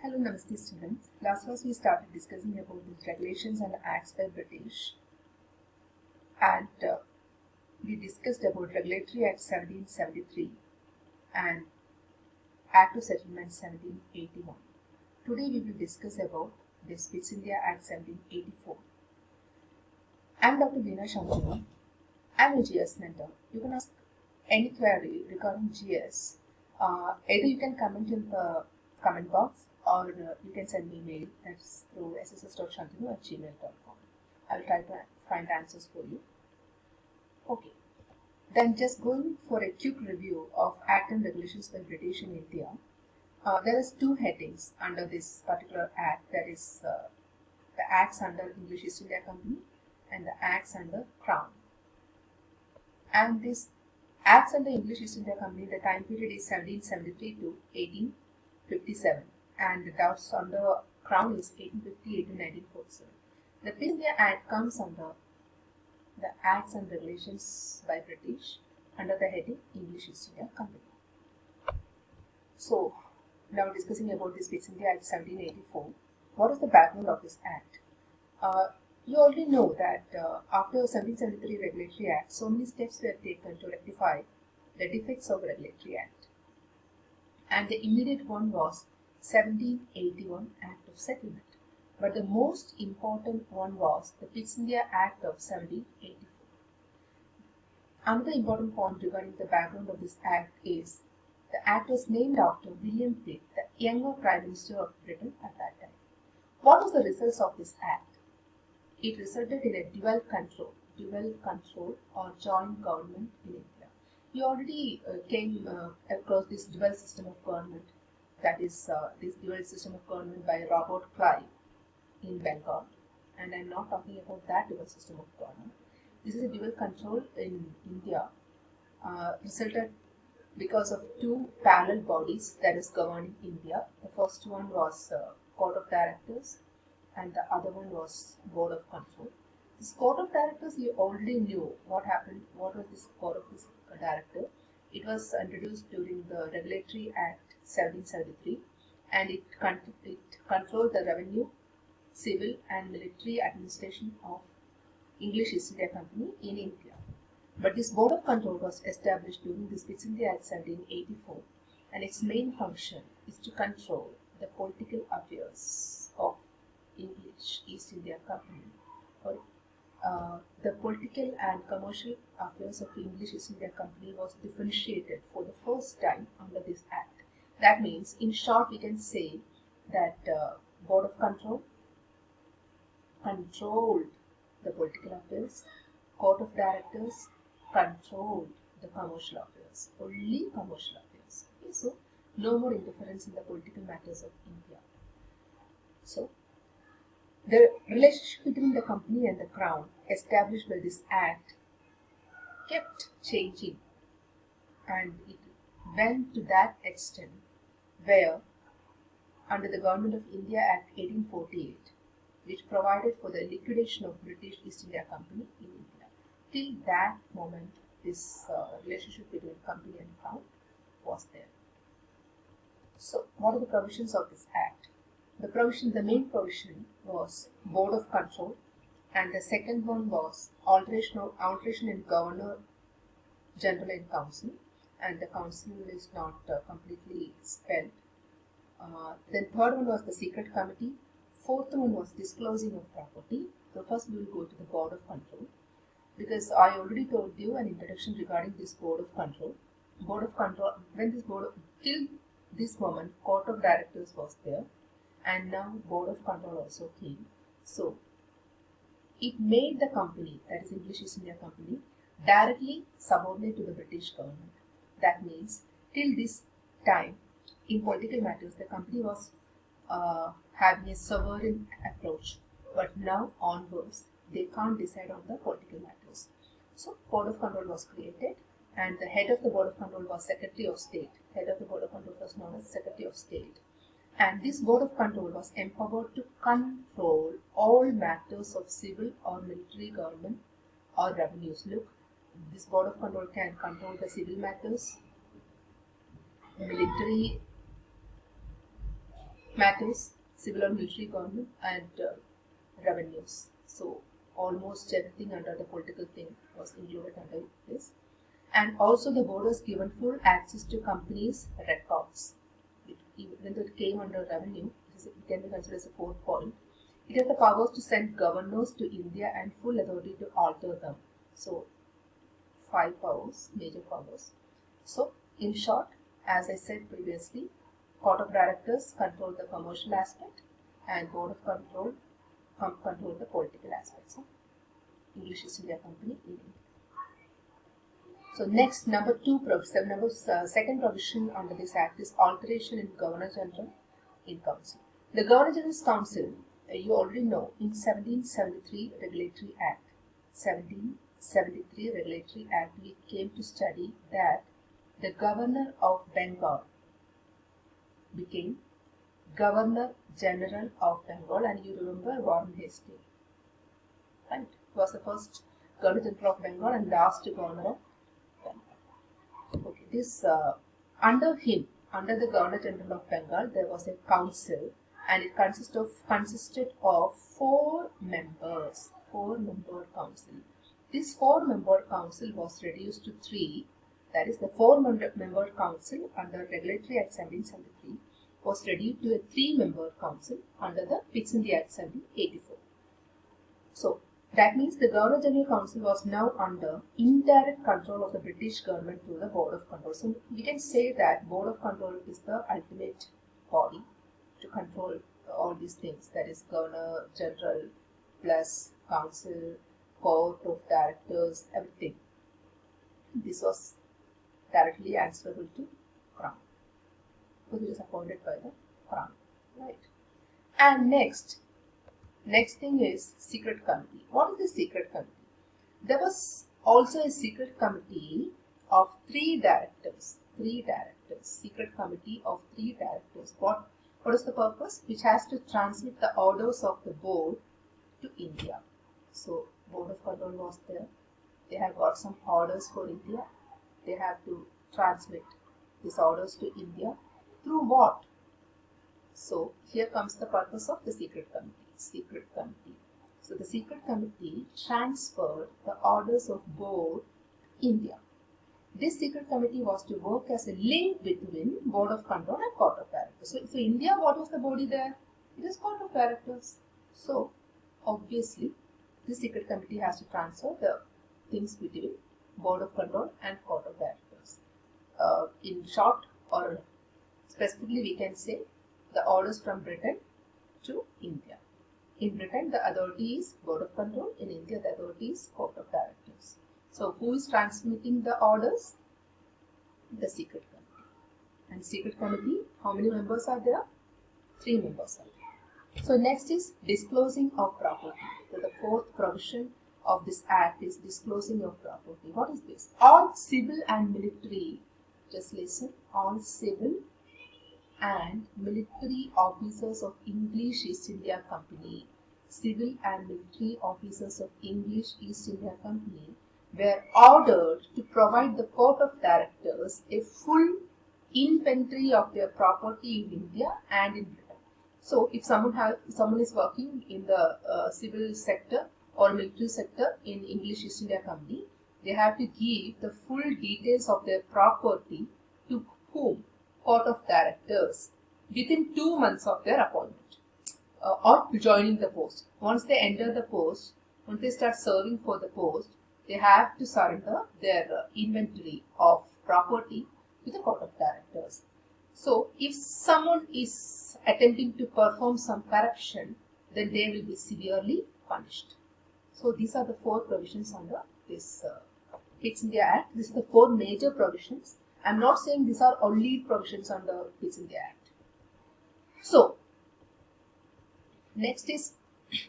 Hello, Namaste students. Last class we started discussing about the regulations and acts by British, and we discussed about Regulatory Act 1773 and Act of Settlement 1781. Today we will discuss about the Spitz India Act 1784. I am Dr. Veena Shantanu. I am a GS mentor. You can ask any query regarding GS. Either you can comment in the comment box or you can send me mail, that's through sss.shantanu@gmail.com. I will try to find answers for you. Okay, then just going for a quick review of Act and Regulations by British in India. There is two headings under this particular Act, that is the Acts under English East India Company and the Acts under Crown. And this Acts under English East India Company, the time period is 1773 to 1857. And the doubts under Crown is 1858 to 1947. The Spitz India Act comes under the Acts and Regulations by British under the heading English East India Company. So, now discussing about the Spitz India Act 1784. What is the background of this Act? You already know that after 1773 Regulatory Act, so many steps were taken to rectify the defects of Regulatory Act. And the immediate one was 1781 Act of Settlement. But the most important one was the Spitz India Act of 1784. Another important point regarding the background of this Act is the Act was named after William Pitt, the younger Prime Minister of Britain at that time. What was the results of this Act? It resulted in a dual control or joint government in India. You already came across this dual system of government, that is this dual system of government by Robert Clive in Bengal, and I am not talking about that dual system of government. This is a dual control in India, resulted because of two parallel bodies that is governing India. The first one was Court of Directors and the other one was Board of Control. This Court of Directors, you already knew what happened. What was this Court of Director? It was introduced during the Regulatory Act 1773 and it controlled the revenue, civil and military administration of English East India Company in India. But this Board of Control was established during the Spitz India Act 1784 and its main function is to control the political affairs of English East India Company, or the political and commercial affairs of English East India Company was differentiated for the first time under this Act. That means, in short, we can say that Board of Control controlled the political affairs, Court of Directors controlled the commercial affairs, only commercial affairs. Okay, so no more interference in the political matters of India. So, the relationship between the company and the crown established by this act kept changing, and it went to that extent where under the Government of India Act 1848, which provided for the liquidation of British East India Company in India. Till that moment, this relationship between company and crown was there. So, what are the provisions of this act? The main provision was Board of Control, and the second one was alteration in Governor General and Council, and the council is not completely spelled. Then third one was the Secret Committee. Fourth one was disclosing of property. So first we will go to the Board of Control, because I already told you an introduction regarding this Board of Control. Till this moment, Court of Directors was there, and now Board of Control also came. So, it made the company, that is English East India Company, directly subordinate to the British government. That means, till this time, in political matters, the company was having a sovereign approach, but now onwards, they can't decide on the political matters. So, Board of Control was created, and the head of the Board of Control was Secretary of State. Head of the Board of Control was known as Secretary of State. And this Board of Control was empowered to control all matters of civil or military government or revenues. Look, this Board of Control can control the civil matters, military matters, civil or military government, and revenues. So almost everything under the political thing was included under this. And also the board was given full access to companies' records. Even though it came under revenue, it can be considered as a fourth point. It has the powers to send governors to India and full authority to alter them. So 5 powers, major powers. So in short, as I said previously, Court of Directors control the commercial aspect and Board of Control control the political aspects of English East India Company in India. So next, second provision under this Act is alteration in Governor General in Council. The Governor General's Council, you already know, in 1773 Regulatory Act, 1773 Regulatory Act, we came to study that the Governor of Bengal became Governor General of Bengal, and you remember Warren Hastings, right? He was the first Governor General of Bengal and last Governor of Bengal. Okay, this under the Governor General of Bengal, there was a council, and it consisted of 4 members, 4-member council. This 4-member council was reduced to 3. That is, the 4-member council under Regulatory Act 1773 was reduced to a 3-member council under the Upsc Act 1784. So that means the Governor General Council was now under indirect control of the British government through the Board of Control. So we can say that Board of Control is the ultimate body to control all these things. That is Governor General plus Council, Court of Directors, everything. This was directly answerable to Crown, because it is appointed by the Crown, right? And next thing is secret committee. What is the secret committee? There was also a secret committee of 3 directors. 3 directors. Secret committee of 3 directors. What is the purpose? Which has to transmit the orders of the board to India. So Board of Control was there. They have got some orders for India. They have to transmit these orders to India. Through what? So here comes the purpose of the secret committee. Secret committee. So the secret committee transferred the orders of board to India. This secret committee was to work as a link between Board of Control and Court of Directors. So India, what was the body there? It is Court of Directors. So obviously, this secret committee has to transfer the things between Board of Control and Court of Directors. In short, or specifically, we can say the orders from Britain to India. In Britain, the authority is Board of Control. In India, the authority is Court of Directors. So who is transmitting the orders? The secret committee. And secret committee, how many members are there? 3 members are there. So next is disclosing of property. So the 4th provision of this Act is disclosing of property. What is this? All civil and military, just listen, all civil and military officers of English East India Company, civil and military officers of English East India Company were ordered to provide the Court of Directors a full inventory of their property in India and in Britain. So if someone is working in the civil sector or military sector in English East India Company, they have to give the full details of their property to whom? Court of Directors within 2 months of their appointment or joining the post. Once they enter the post, once they start serving for the post, they have to surrender their inventory of property to the Court of Directors. So if someone is attempting to perform some corruption, then they will be severely punished. So these are the 4 provisions under this Upsc India Act. This is the 4 major provisions. I am not saying these are only provisions under Upsc India Act. So next is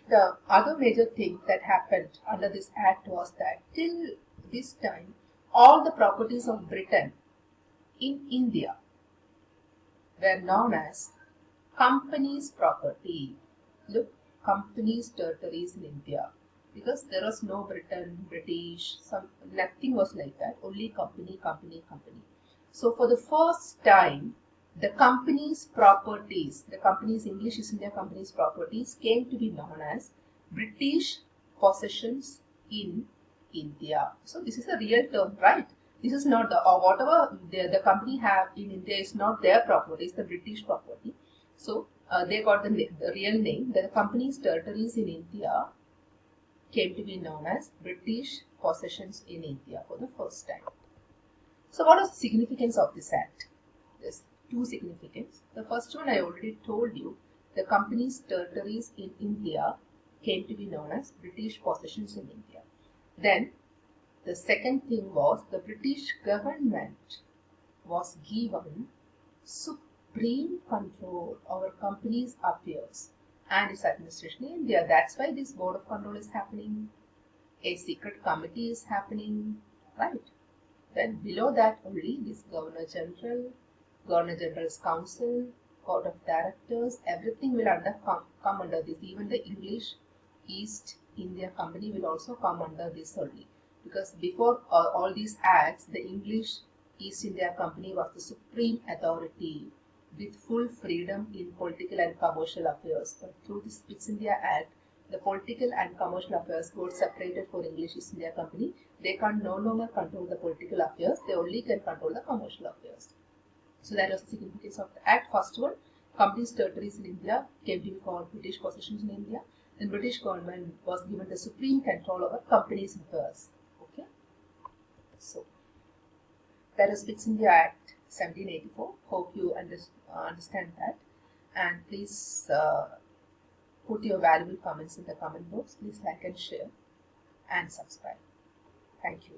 the other major thing that happened under this Act was that till this time all the properties of Britain in India were known as company's property. Look, company's territories in India, because there was no Britain, British, nothing was like that, only company. So for the first time, the company's properties, the company's English East India Company's properties came to be known as British possessions in India. So this is a real term, right? This is not the, or whatever the company have in India is not their property, it's the British property. So they got the real name. The company's territories in India came to be known as British possessions in India for the first time. So what is the significance of this act? There's two significance. The first one I already told you, the company's territories in India came to be known as British possessions in India. Then the second thing was the British government was given supreme control over company's affairs and its administration in India. That's why this board of control is happening. A secret committee is happening, right? Then below that only this Governor General, Governor General's Council, Board of Directors, everything will come under this. Even the English East India Company will also come under this only. Because before all these acts, the English East India Company was the supreme authority with full freedom in political and commercial affairs. But through this East India Act, the political and commercial affairs got separated for English East India Company. They can no longer control the political affairs, they only can control the commercial affairs. So that was the significance of the act. First one, company's territories in India came to be called British possessions in India. Then British government was given the supreme control over company's affairs. Okay. So that is East India Act 1784. Hope you understand that. And please put your valuable comments in the comment box. Please like and share and subscribe. Thank you.